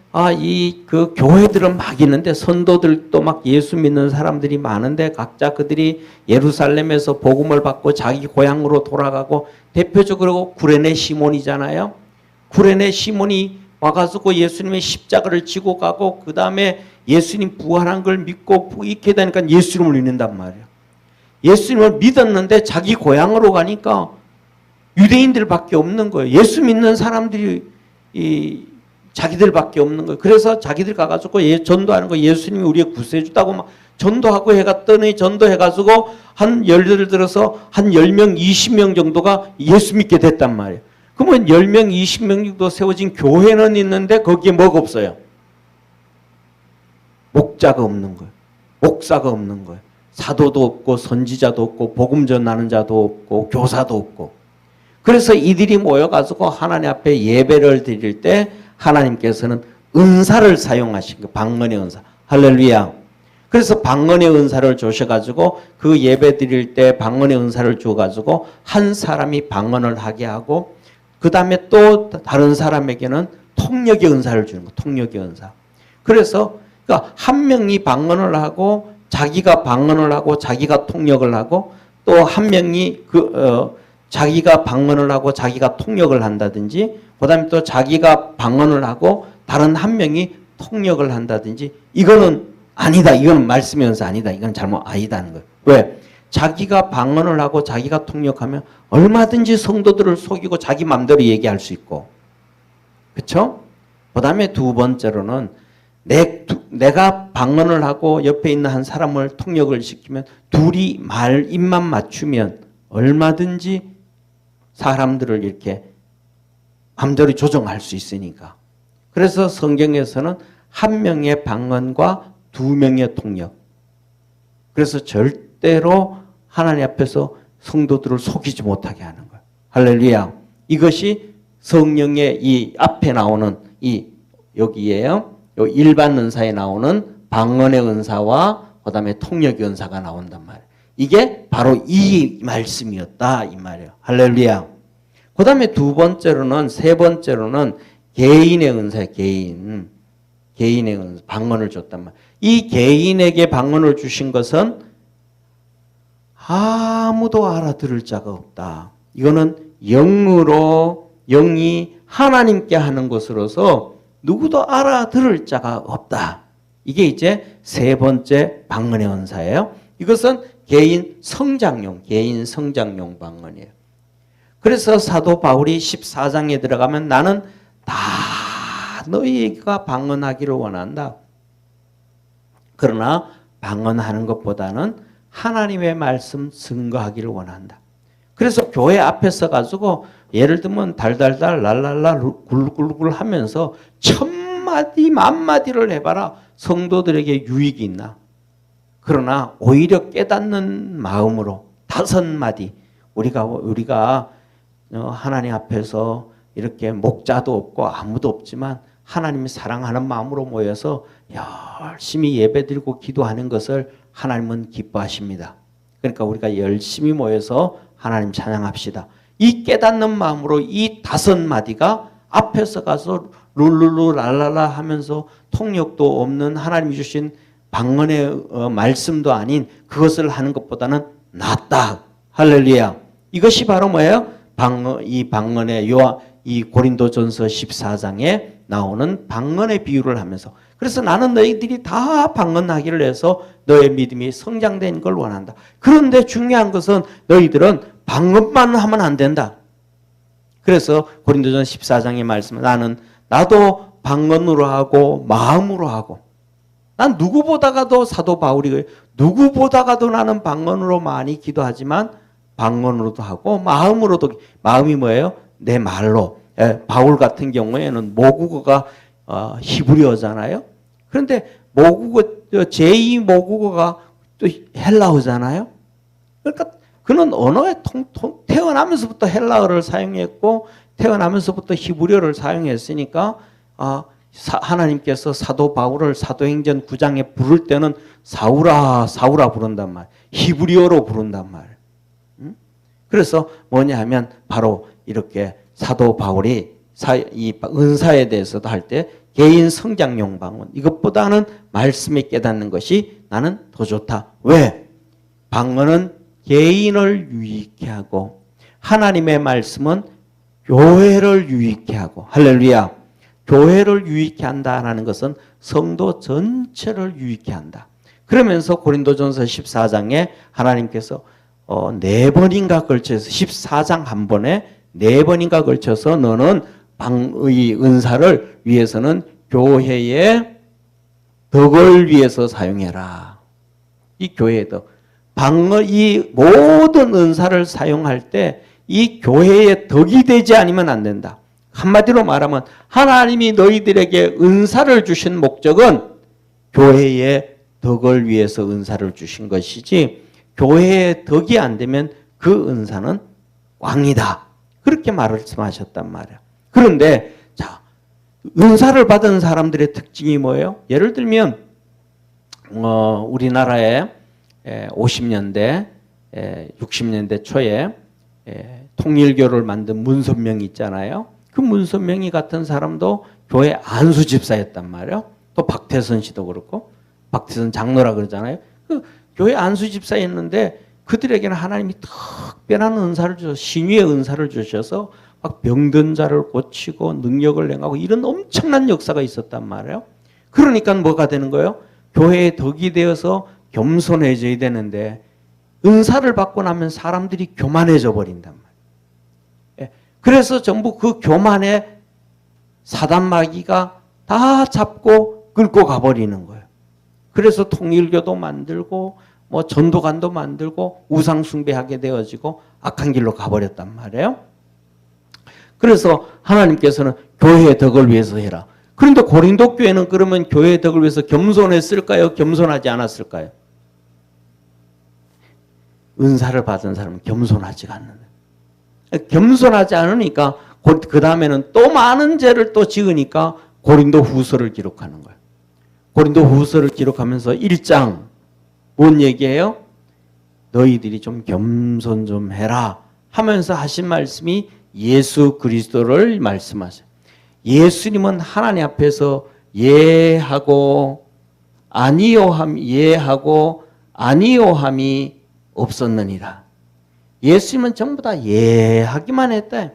그 교회들은 막 있는데 선도들도 막 예수 믿는 사람들이 많은데 각자 그들이 예루살렘에서 복음을 받고 자기 고향으로 돌아가고 대표적으로 구레네 시몬이잖아요. 구레네 시몬이 와가지고 예수님의 십자가를 지고 가고 그 다음에 예수님 부활한 걸 믿고 있게 되니까 예수님을 믿는단 말이에요. 예수님을 믿었는데 자기 고향으로 가니까 유대인들밖에 없는 거예요. 예수 믿는 사람들이 자기들밖에 없는 거예요. 그래서 자기들 가가지고 전도하는 거 예수님이 우리의 구세주다고 막 전도하고 해갔더니 전도해가지고 예를 들어서 한 10명, 20명 정도가 예수 믿게 됐단 말이에요. 그러면 10명, 20명 정도 세워진 교회는 있는데 거기에 뭐가 없어요? 목자가 없는 거예요. 목사가 없는 거예요. 사도도 없고 선지자도 없고 복음 전하는 자도 없고 교사도 없고. 그래서 이들이 모여가지고 하나님 앞에 예배를 드릴 때 하나님께서는 은사를 사용하신 거예요. 방언의 은사. 할렐루야. 그래서 방언의 은사를 주셔가지고 그 예배 드릴 때 방언의 은사를 주어가지고 한 사람이 방언을 하게 하고 그 다음에 또 다른 사람에게는 통역의 은사를 주는 거예요. 통역의 은사. 그래서 그러니까 한 명이 방언을 하고 자기가 방언을 하고 자기가 통역을 하고 또 한 명이 자기가 방언을 하고 자기가 통역을 한다든지 그 다음에 또 자기가 방언을 하고 다른 한 명이 통역을 한다든지 이거는 아니다. 이건 말씀의 은사 아니다. 이건 잘못 아니다는 거예요. 왜? 자기가 방언을 하고 자기가 통역하면 얼마든지 성도들을 속이고 자기 마음대로 얘기할 수 있고. 그렇죠? 그 다음에 두 번째로는 내가 방언을 하고 옆에 있는 한 사람을 통역을 시키면 둘이 입만 맞추면 얼마든지 사람들을 이렇게 마음대로 조정할 수 있으니까. 그래서 성경에서는 한 명의 방언과 두 명의 통역. 그래서 절대로 하나님 앞에서 성도들을 속이지 못하게 하는 거예요. 할렐루야. 이것이 성령의 이 앞에 나오는 여기에요. 일반 은사에 나오는 방언의 은사와 그 다음에 통역의 은사가 나온단 말이에요. 이게 바로 이 말씀이었다 이 말이에요. 할렐루야. 그 다음에 세 번째로는 개인의 은사예요. 개인의 은사, 방언을 줬단 말이에요. 이 개인에게 방언을 주신 것은 아무도 알아들을 자가 없다. 이거는 영이 하나님께 하는 것으로서 누구도 알아들을 자가 없다. 이게 이제 세 번째 방언의 은사예요. 이것은 개인 성장용 방언이에요. 그래서 사도 바울이 14장에 들어가면 나는 다 너희가 방언하기를 원한다. 그러나 방언하는 것보다는 하나님의 말씀 증거하기를 원한다. 그래서 교회 앞에 서가지고 예를 들면 달달달 랄랄라 굴굴굴 하면서 1000마디 만마디를 해봐라. 성도들에게 유익이 있나? 그러나 오히려 깨닫는 마음으로 5마디 우리가 하나님 앞에서 이렇게 목자도 없고 아무도 없지만 하나님이 사랑하는 마음으로 모여서 열심히 예배드리고 기도하는 것을 하나님은 기뻐하십니다. 그러니까 우리가 열심히 모여서 하나님 찬양합시다. 이 깨닫는 마음으로 이 5마디가 앞에서 가서 룰루루 랄랄라 하면서 통역도 없는 하나님이 주신 방언의 말씀도 아닌 그것을 하는 것보다는 낫다. 할렐루야. 이것이 바로 뭐예요? 이 방언의 이 고린도전서 14장에 나오는 방언의 비유를 하면서 그래서 나는 너희들이 다 방언하기를 해서 너의 믿음이 성장되는 걸 원한다. 그런데 중요한 것은 너희들은 방언만 하면 안 된다. 그래서 고린도전 14장의 말씀 나도 방언으로 하고 마음으로 하고 난 누구보다가도 사도 바울이 누구보다가도 나는 방언으로 많이 기도하지만 방언으로도 하고 마음으로도 마음이 뭐예요? 내 말로 바울 같은 경우에는 모국어가 히브리어잖아요. 그런데 제2 모국어가 또 헬라어잖아요. 그러니까 그는 언어에 태어나면서부터 헬라어를 사용했고 태어나면서부터 히브리어를 사용했으니까 하나님께서 사도 바울을 사도행전 9장에 부를 때는 사울아 부른단 말이에요. 히브리어로 부른단 말이에요. 그래서 뭐냐 하면 바로 이렇게 사도 바울이 이 은사에 대해서도 할 때 개인 성장용 방언 이것보다는 말씀에 깨닫는 것이 나는 더 좋다. 왜? 방언은 개인을 유익케 하고 하나님의 말씀은 교회를 유익케 하고 할렐루야. 교회를 유익케 한다라는 것은 성도 전체를 유익케 한다. 그러면서 고린도전서 14장에 하나님께서 4번인가 걸쳐서 14장 한 번에 4번인가 걸쳐서 너는 방의 은사를 위해서는 교회의 덕을 위해서 사용해라. 이 교회의 덕. 방의 모든 은사를 사용할 때 이 교회의 덕이 되지 않으면 안 된다. 한마디로 말하면 하나님이 너희들에게 은사를 주신 목적은 교회의 덕을 위해서 은사를 주신 것이지 교회의 덕이 안 되면 그 은사는 꽝이다. 그렇게 말씀하셨단 말이야. 그런데 자, 은사를 받은 사람들의 특징이 뭐예요? 예를 들면 우리나라에 50년대, 60년대 초에 통일교를 만든 문선명이 있잖아요. 그 문선명이 같은 사람도 교회 안수 집사였단 말이에요. 또 박태선 씨도 그렇고 박태선 장로라 그러잖아요. 그 교회 안수 집사였는데 그들에게는 하나님이 특별한 은사를 주셔서 신유의 은사를 주셔서 막 병든 자를 고치고 능력을 행하고 이런 엄청난 역사가 있었단 말이에요. 그러니까 뭐가 되는 거예요? 교회의 덕이 되어서 겸손해져야 되는데 은사를 받고 나면 사람들이 교만해져 버린단 말이에요. 그래서 전부 그 교만에 사단 마귀가 다 잡고 끌고 가버리는 거예요. 그래서 통일교도 만들고 뭐 전도관도 만들고 우상 숭배하게 되어지고 악한 길로 가버렸단 말이에요. 그래서 하나님께서는 교회의 덕을 위해서 해라. 그런데 고린도 교회는 그러면 교회의 덕을 위해서 겸손했을까요? 겸손하지 않았을까요? 은사를 받은 사람은 겸손하지가 않는다. 겸손하지 않으니까 그 다음에는 또 많은 죄를 또 지으니까 고린도 후서를 기록하는 거예요. 고린도 후서를 기록하면서 1장 뭔 얘기예요? 너희들이 좀 겸손 좀 해라 하면서 하신 말씀이 예수 그리스도를 말씀하세요. 예수님은 하나님 앞에서 예하고 아니요함이 없었느니라. 예수님은 전부 다 예하기만 했다.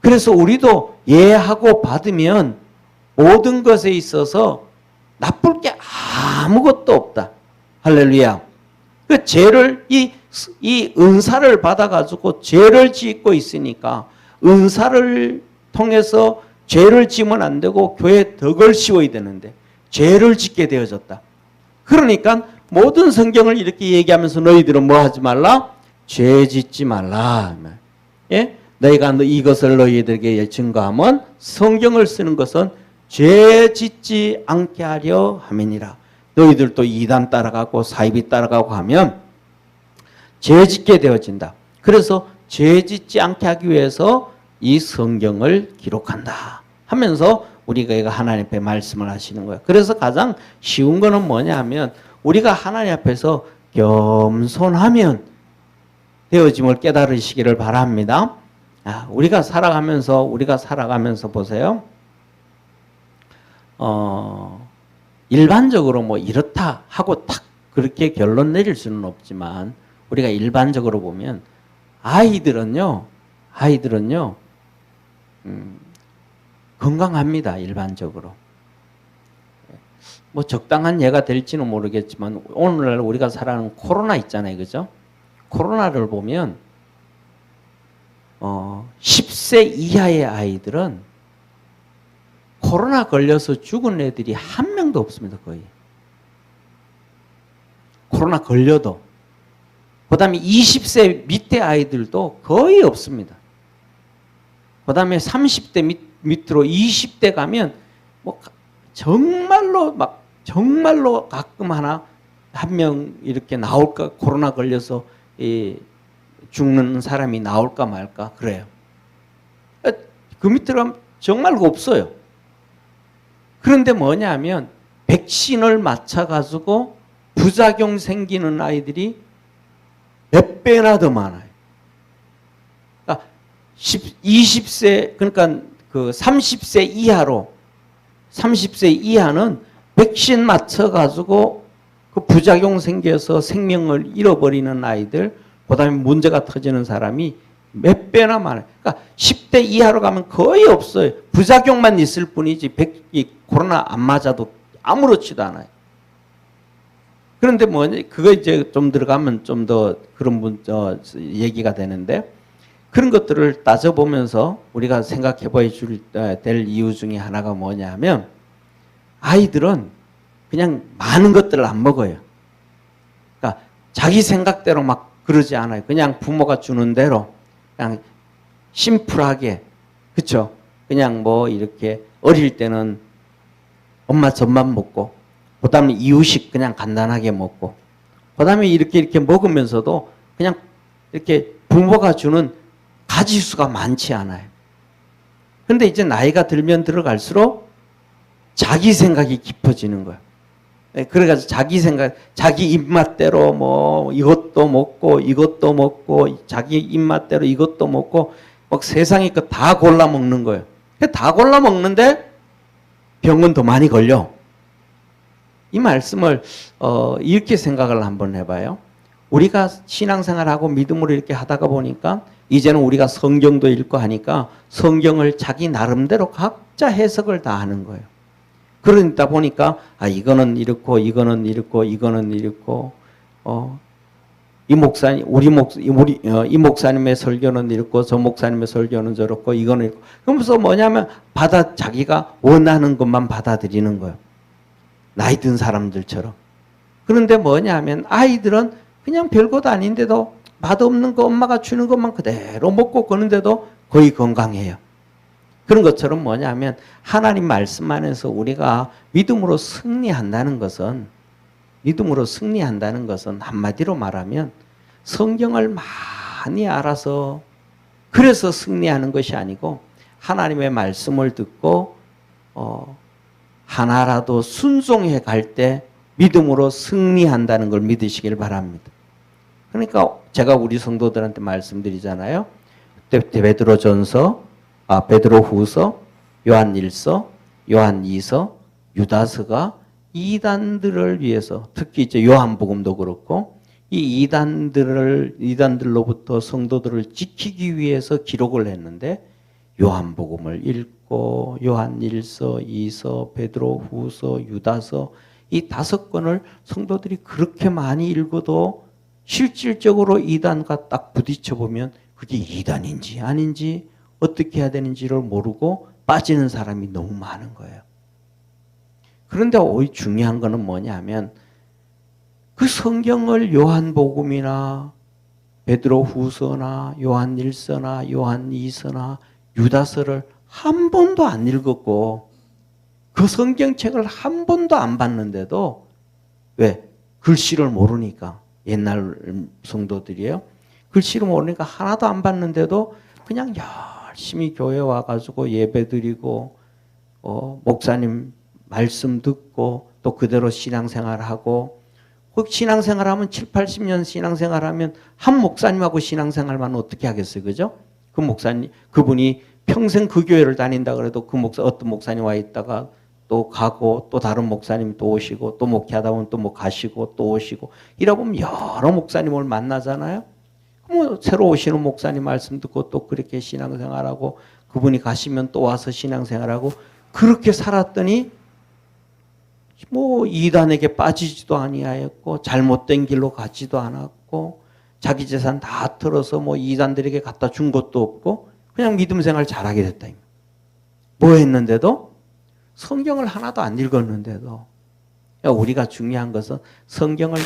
그래서 우리도 예하고 받으면 모든 것에 있어서 나쁠 게 아무것도 없다. 할렐루야. 그 죄를 이 은사를 받아가지고 죄를 짓고 있으니까 은사를 통해서 죄를 지으면 안 되고 교회에 덕을 씌워야 되는데 죄를 짓게 되어졌다. 그러니까 모든 성경을 이렇게 얘기하면서 너희들은 뭐 하지 말라? 죄 짓지 말라. 예? 너희가 이것을 너희들에게 증거하면 성경을 쓰는 것은 죄 짓지 않게 하려 함이니라. 너희들도 이단 따라가고 사이비 따라가고 하면 죄 짓게 되어진다. 그래서 죄 짓지 않게 하기 위해서 이 성경을 기록한다 하면서 우리가 하나님 앞에 말씀을 하시는 거예요. 그래서 가장 쉬운 거는 뭐냐 하면 우리가 하나님 앞에서 겸손하면 되어짐을 깨달으시기를 바랍니다. 우리가 살아가면서 보세요. 일반적으로 뭐 이렇다 하고 딱 그렇게 결론 내릴 수는 없지만 우리가 일반적으로 보면 아이들은요 건강합니다. 일반적으로. 뭐 적당한 예가 될지는 모르겠지만 오늘날 우리가 살아가는 코로나 있잖아요. 그죠? 코로나를 보면 10세 이하의 아이들은 코로나 걸려서 죽은 애들이 한 명도 없습니다. 거의. 코로나 걸려도. 그 다음에 20세 밑에 아이들도 거의 없습니다. 그 다음에 30대 밑으로 20대 가면 뭐 정말로 가끔 한 명 이렇게 나올까, 코로나 걸려서 죽는 사람이 나올까 말까 그래요. 그 밑으로 가면 정말 없어요. 그런데 뭐냐 하면 백신을 맞춰가지고 부작용 생기는 아이들이 몇 배나 더 많아요. 그러니까 20세, 그러니까 그 30세 이하는 백신 맞춰가지고 그 부작용 생겨서 생명을 잃어버리는 아이들, 그 다음에 문제가 터지는 사람이 몇 배나 많아요. 그러니까 10대 이하로 가면 거의 없어요. 부작용만 있을 뿐이지 코로나 안 맞아도 아무렇지도 않아요. 그런데 그거 이제 좀 들어가면 좀 더 그런 얘기가 되는데, 그런 것들을 따져보면서 우리가 생각해 봐야 될 이유 중에 하나가 뭐냐면 아이들은 그냥 많은 것들을 안 먹어요. 그러니까 자기 생각대로 막 그러지 않아요. 그냥 부모가 주는 대로 그냥 심플하게, 그쵸? 그냥 뭐 이렇게 어릴 때는 엄마 젖만 먹고, 그 다음에 이유식 그냥 간단하게 먹고, 그 다음에 이렇게 먹으면서도 그냥 이렇게 부모가 주는 가지수가 많지 않아요. 근데 이제 나이가 들면 들어갈수록 자기 생각이 깊어지는 거예요. 그래가지고 자기 생각, 자기 입맛대로 뭐 이것도 먹고, 자기 입맛대로 이것도 먹고, 막 세상의 것 다 골라 먹는 거예요. 다 골라 먹는데 병은 더 많이 걸려. 이 말씀을 이렇게 생각을 한번 해봐요. 우리가 신앙생활하고 믿음으로 이렇게 하다가 보니까 이제는 우리가 성경도 읽고 하니까 성경을 자기 나름대로 각자 해석을 다 하는 거예요. 그러다 보니까 이거는 이렇고 이거는 이렇고 이거는 이렇고 이 목사님 이 목사님의 설교는 이렇고 저 목사님의 설교는 저렇고 이거는 이렇고 그러면서 뭐냐면 자기가 원하는 것만 받아들이는 거예요. 나이 든 사람들처럼. 그런데 뭐냐면 아이들은 그냥 별것도 아닌데도 맛없는 거 엄마가 주는 것만 그대로 먹고 그런데도 거의 건강해요. 그런 것처럼 뭐냐면 하나님 말씀 안에서 우리가 믿음으로 승리한다는 것은 한마디로 말하면 성경을 많이 알아서 그래서 승리하는 것이 아니고 하나님의 말씀을 듣고 하나라도 순종해 갈 때 믿음으로 승리한다는 걸 믿으시길 바랍니다. 그러니까 제가 우리 성도들한테 말씀드리잖아요. 베드로후서, 요한일서, 요한이서, 유다서가 이단들을 위해서 특히 이제 요한복음도 그렇고 이 이단들로부터 성도들을 지키기 위해서 기록을 했는데 요한복음을 읽고 요한일서, 이서, 베드로후서, 유다서 이 5권을 성도들이 그렇게 많이 읽어도 실질적으로 이단과 딱 부딪혀 보면 그게 이단인지 아닌지 어떻게 해야 되는지를 모르고 빠지는 사람이 너무 많은 거예요. 그런데 중요한 거는 뭐냐면 그 성경을 요한복음이나 베드로후서나 요한일서나 요한이서나 유다서를 한 번도 안 읽었고 그 성경책을 한 번도 안 봤는데도 왜? 글씨를 모르니까 옛날 성도들이에요. 글씨를 모르니까 하나도 안 봤는데도 그냥 열심히 교회 와가지고 예배 드리고 목사님 말씀 듣고 또 그대로 신앙생활하고 신앙생활하면 7, 80년 신앙생활하면 한 목사님하고 신앙생활만 어떻게 하겠어요, 그죠? 그분이 평생 그 교회를 다닌다 그래도 어떤 목사님 와 있다가 또 가고 또 다른 목사님 또 오시고 또 목회하다 보면 또 뭐 가시고 또 오시고 이러다 보면 여러 목사님을 만나잖아요. 뭐 새로 오시는 목사님 말씀 듣고 또 그렇게 신앙생활하고 그분이 가시면 또 와서 신앙생활하고 그렇게 살았더니 뭐 이단에게 빠지지도 아니하였고 잘못된 길로 가지도 않았고 자기 재산 다 털어서 뭐 이단들에게 갖다 준 것도 없고 그냥 믿음 생활 잘하게 됐다. 뭐 했는데도 성경을 하나도 안 읽었는데도 우리가 중요한 것은 성경을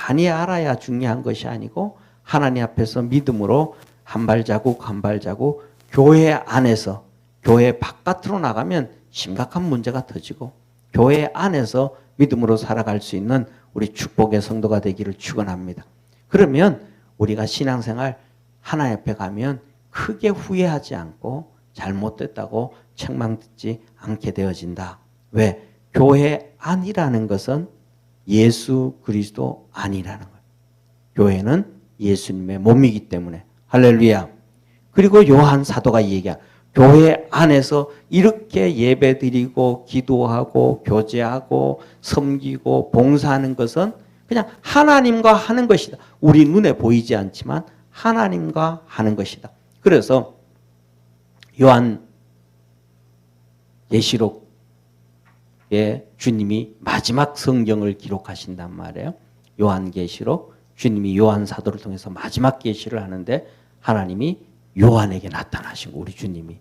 많이 알아야 중요한 것이 아니고 하나님 앞에서 믿음으로 한 발자국 한 발자국 교회 안에서 교회 바깥으로 나가면 심각한 문제가 터지고 교회 안에서 믿음으로 살아갈 수 있는 우리 축복의 성도가 되기를 축원합니다. 그러면 우리가 신앙생활 하나님 앞에 가면 크게 후회하지 않고 잘못됐다고 책망 듣지 않게 되어진다. 왜? 교회 안이라는 것은 예수 그리스도 안이라는 거예요. 교회는 예수님의 몸이기 때문에. 할렐루야. 그리고 요한 사도가 얘기한 교회 안에서 이렇게 예배드리고 기도하고 교제하고 섬기고 봉사하는 것은 그냥 하나님과 하는 것이다. 우리 눈에 보이지 않지만 하나님과 하는 것이다. 그래서 요한 계시록에 주님이 마지막 성경을 기록하신단 말이에요. 요한 계시록 주님이 요한 사도를 통해서 마지막 계시를 하는데 하나님이 요한에게 나타나신 거, 우리 주님이.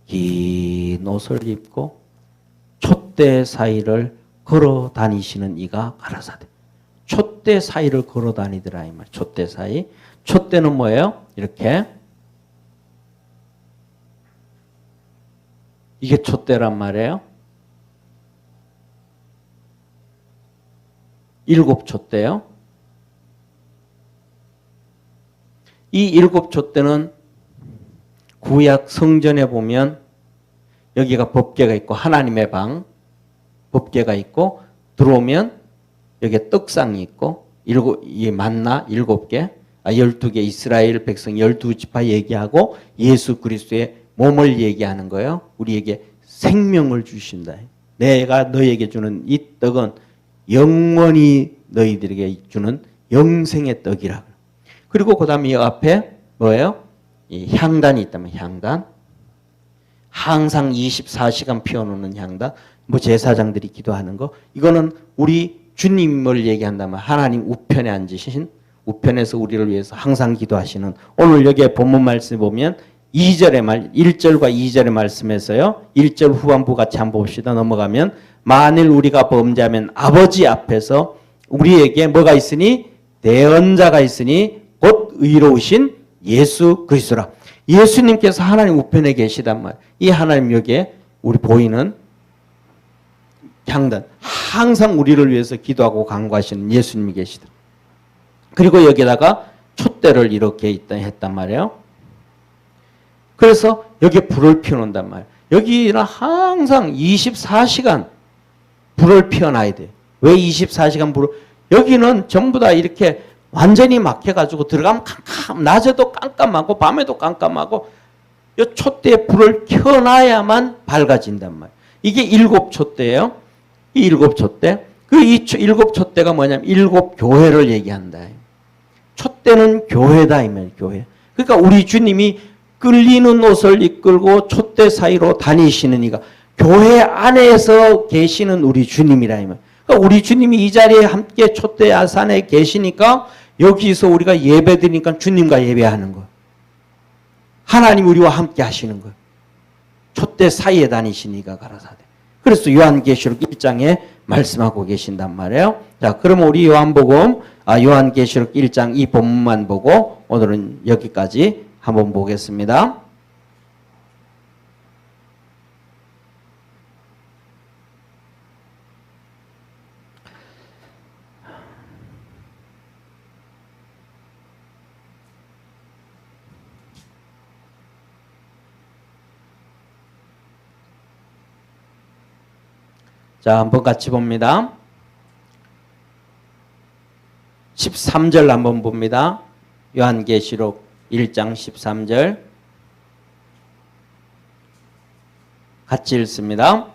긴 옷을 입고 촛대 사이를 걸어 다니시는 이가 가라사대. 촛대 사이를 걸어 다니더라 이 말. 촛대 사이. 촛대는 뭐예요? 이렇게. 이게 촛대란 말이에요. 7촛대요. 이 7촛대는 구약 성전에 보면 여기가 법궤가 있고 하나님의 방, 법궤가 있고 들어오면 여기에 떡상이 있고 이 만나 7개, 12개 이스라엘 백성 12지파 얘기하고 예수 그리스도의 몸을 얘기하는 거예요. 우리에게 생명을 주신다. 내가 너희에게 주는 이 떡은 영원히 너희들에게 주는 영생의 떡이라. 그리고 그 다음에 이 앞에 뭐예요? 이 향단이 있다면 향단. 항상 24시간 피워놓는 향단. 뭐 제사장들이 기도하는 거. 이거는 우리 주님을 얘기한다면 하나님 우편에 앉으신, 우편에서 우리를 위해서 항상 기도하시는, 오늘 여기에 본문 말씀 보면 2절의 말, 1절과 2절의 말씀에서요. 1절 후반부 같이 한번 봅시다. 넘어가면 만일 우리가 범죄하면 아버지 앞에서 우리에게 뭐가 있으니? 대언자가 있으니 곧 의로우신 예수 그리스도라. 예수님께서 하나님 우편에 계시단 말. 이 하나님 여기에 우리 보이는 향단, 항상 우리를 위해서 기도하고 간구하시는 예수님이 계시다. 그리고 여기다가 촛대를 이렇게 있다 했단 말이에요. 그래서 여기에 불을 피워놓는단 말이에요. 여기는 항상 24시간 불을 피워놔야 돼요. 왜 24시간 불을? 여기는 전부 다 이렇게 완전히 막혀가지고 들어가면 낮에도 깜깜하고 밤에도 깜깜하고 이 촛대에 불을 켜놔야만 밝아진단 말이에요. 이게 7촛대예요. 이 7촛대. 이 7촛대가 뭐냐면 7교회를 얘기한다. 촛대는 교회다 이 말이에요. 교회. 그러니까 우리 주님이 끌리는 옷을 이끌고 촛대 사이로 다니시는 이가 교회 안에서 계시는 우리 주님이라 이 말이에요. 그러니까 우리 주님이 이 자리에 함께 촛대 아산에 계시니까 여기서 우리가 예배드리니까 주님과 예배하는 거예요. 하나님 우리와 함께 하시는 거예요. 촛대 사이에 다니시니가 가라사대. 그래서 요한계시록 1장에 말씀하고 계신단 말이에요. 자, 그러면 우리 요한계시록 1장 이 본문만 보고 오늘은 여기까지 한번 보겠습니다. 자, 한번 같이 봅니다. 13절 한번 봅니다. 요한계시록 1장 13절 같이 읽습니다.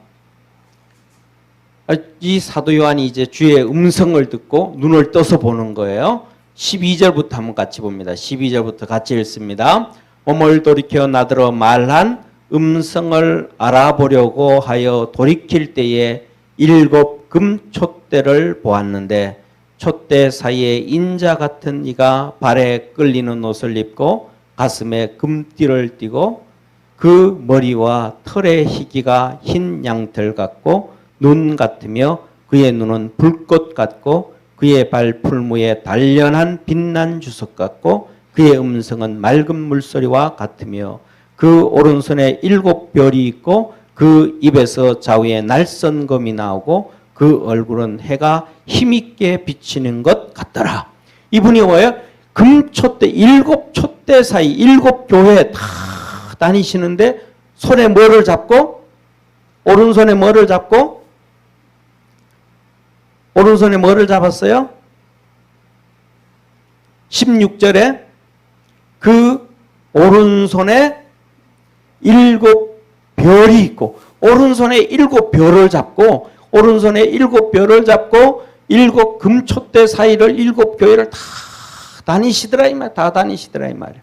이 사도 요한이 이제 주의 음성을 듣고 눈을 떠서 보는 거예요. 12절부터 한번 같이 봅니다. 12절부터 같이 읽습니다. 몸을 돌이켜 나더러 말한 음성을 알아보려고 하여 돌이킬 때에 7 금촛대를 보았는데 촛대 사이에 인자 같은 이가 발에 끌리는 옷을 입고 가슴에 금띠를 띠고 그 머리와 털의 희기가 흰 양털 같고 눈 같으며 그의 눈은 불꽃 같고 그의 발 풀무에 단련한 빛난 주석 같고 그의 음성은 맑은 물소리와 같으며 그 오른손에 7 별이 있고 그 입에서 좌우에 날선 검이 나오고 그 얼굴은 해가 힘있게 비치는 것 같더라. 이분이 뭐예요? 금촛대, 7촛대 사이 7교회 다 다니시는데 손에 뭐를 잡고? 오른손에 뭐를 잡고? 오른손에 뭐를 잡았어요? 16절에 그 오른손에 7 별이 있고 오른손에 7 별을 잡고 오른손에 7 별을 잡고 7 금촛대 사이를 7 교회를 다 다니시더라 이 말, 다 다니시더라 이 말이에요.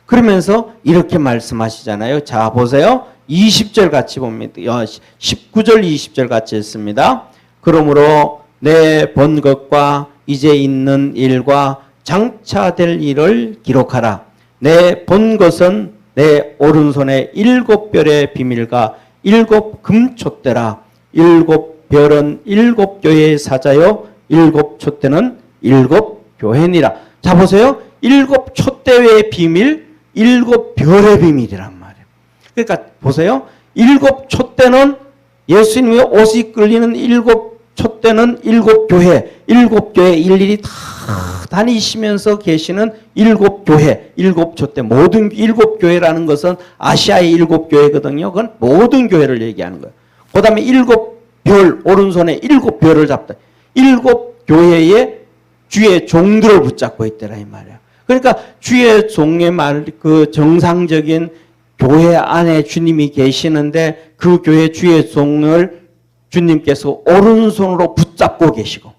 그러면서 이렇게 말씀하시잖아요. 자 보세요. 20절 같이 봅니다. 19절 20절 같이 했습니다. 그러므로 내 본 것과 이제 있는 일과 장차 될 일을 기록하라. 내 본 것은 내 오른손에 7별의 비밀과 7금촛대라. 7별은 7교회의 사자요 7촛대는 7교회니라. 자 보세요. 7촛대의 비밀, 7별의 비밀이란 말이에요. 그러니까 보세요. 7촛대는 예수님의 옷이 끌리는 7촛대는 7교회, 7교회 일일이 다 다니시면서 계시는 7교회, 7촛대, 모든 7교회라는 것은 아시아의 7교회거든요. 그건 모든 교회를 얘기하는 거예요. 그 다음에 7별, 오른손에 7별을 잡다. 7교회의 주의 종들을 붙잡고 있더라 이 말이에요. 그러니까 주의 종의 말, 그 정상적인 교회 안에 주님이 계시는데 그 교회 주의 종을 주님께서 오른손으로 붙잡고 계시고,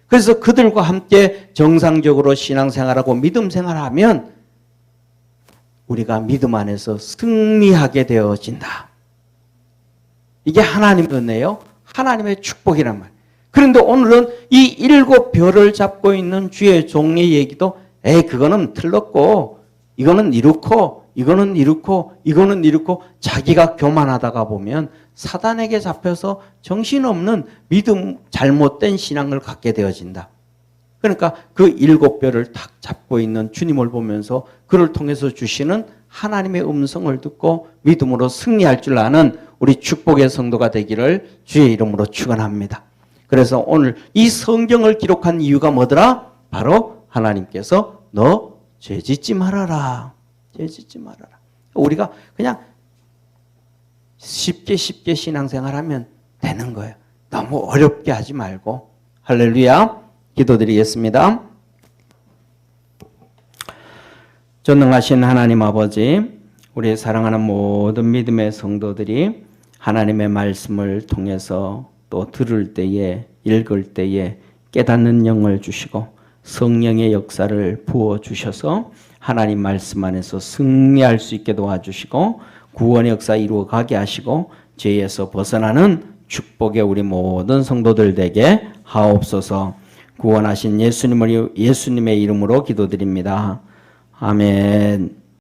그래서 그들과 함께 정상적으로 신앙생활하고 믿음생활하면 우리가 믿음 안에서 승리하게 되어진다. 이게 하나님의 은혜요, 하나님의 축복이란 말이에요. 그런데 오늘은 이 7별을 잡고 있는 주의 종의 얘기도 그거는 틀렸고 이거는 이렇고 이거는 이렇고 이거는 이렇고 자기가 교만하다가 보면 사단에게 잡혀서 정신없는 믿음, 잘못된 신앙을 갖게 되어진다. 그러니까 그 7별을 탁 잡고 있는 주님을 보면서 그를 통해서 주시는 하나님의 음성을 듣고 믿음으로 승리할 줄 아는 우리 축복의 성도가 되기를 주의 이름으로 축원합니다. 그래서 오늘 이 성경을 기록한 이유가 뭐더라? 바로 하나님께서 너 죄짓지 말아라. 죄짓지 말아라. 우리가 그냥 쉽게 신앙생활하면 되는 거예요. 너무 어렵게 하지 말고. 할렐루야. 기도드리겠습니다. 전능하신 하나님 아버지, 우리 사랑하는 모든 믿음의 성도들이 하나님의 말씀을 통해서 또 들을 때에, 읽을 때에 깨닫는 영을 주시고 성령의 역사를 부어주셔서 하나님 말씀 안에서 승리할 수 있게 도와주시고 구원의 역사 이루어가게 하시고 죄에서 벗어나는 축복의 우리 모든 성도들 되게 하옵소서. 구원하신 예수님의 이름으로 기도드립니다. 아멘.